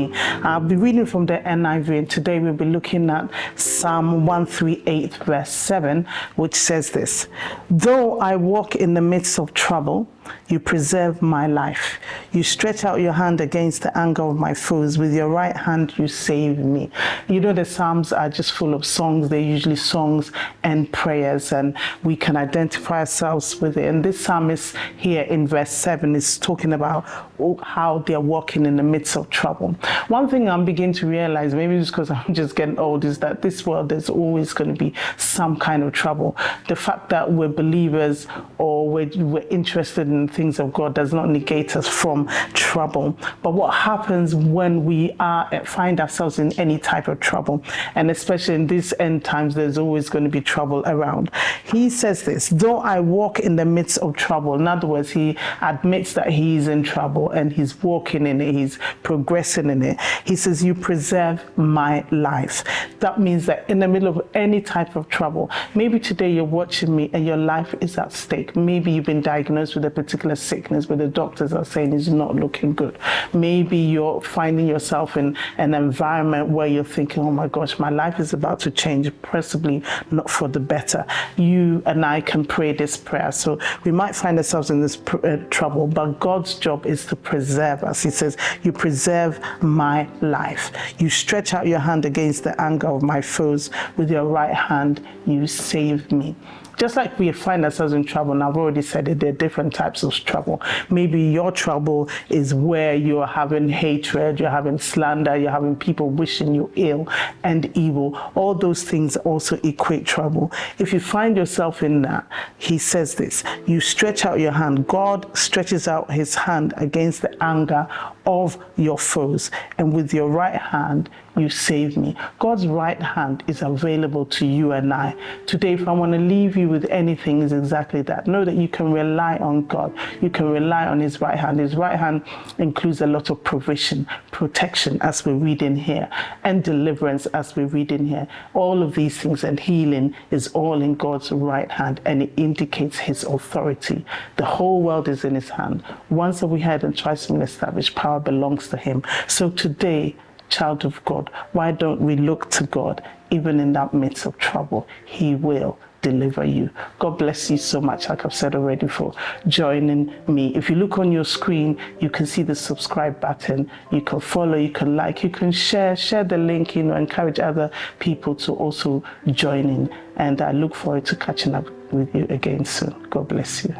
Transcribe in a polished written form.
me. I'll be reading from the NIV, and today we'll be looking at Psalm 138 verse 7, which says this: "Though I walk in the midst of trouble, you preserve my life. You stretch out your hand against the anger of my foes. With your right hand, you save me." You know, the Psalms are just full of songs. They're usually songs and prayers, and we can identify ourselves with it. And this psalmist here in verse 7 is talking about how they're walking in the midst of trouble. One thing I'm beginning to realize, maybe it's because I'm just getting old, is that this world, there's always going to be some kind of trouble. The fact that we're believers or we're interested in things of God does not negate us from trouble. But what happens when we find ourselves in any type of trouble, and especially in these end times, there's always going to be trouble around. He says this: "Though I walk in the midst of trouble," in other words, he admits that he's in trouble and he's walking in it, he's progressing in it. He says, "You preserve my life." That means that in the middle of any type of trouble, maybe today you're watching me and your life is at stake. Maybe you've been diagnosed with a particular sickness where the doctors are saying it's not looking good. Maybe you're finding yourself in an environment where you're thinking, oh my gosh, my life is about to change, possibly not for the better. You and I can pray this prayer. So we might find ourselves in this trouble, but God's job is to preserve us. He says, "You preserve my life. You stretch out your hand against the anger of my foes. With your right hand, you save me." Just like we find ourselves in trouble, and I've already said it, there are different types of trouble. Maybe your trouble is where you're having hatred, you're having slander, you're having people wishing you ill and evil. All those things also equate trouble. If you find yourself in that, he says this: you stretch out your hand. God stretches out his hand against the anger of your foes, and with your right hand, you save me. God's right hand is available to you and I. Today, if I want to leave you with anything, is exactly that. Know that you can rely on God. You can rely on his right hand. His right hand includes a lot of provision, protection, as we read in here, and deliverance, as we read in here. All of these things, and healing is all in God's right hand, and it indicates his authority. The whole world is in his hand. Once we had and twice been established, power belongs to him. So today, child of God, why don't we look to God even in that midst of trouble? He will deliver you. God bless you so much, like I've said already, for joining me. If you look on your screen, you can see the subscribe button. You can follow, you can like, you can share the link, encourage other people to also join in. And I look forward to catching up with you again soon. God bless you.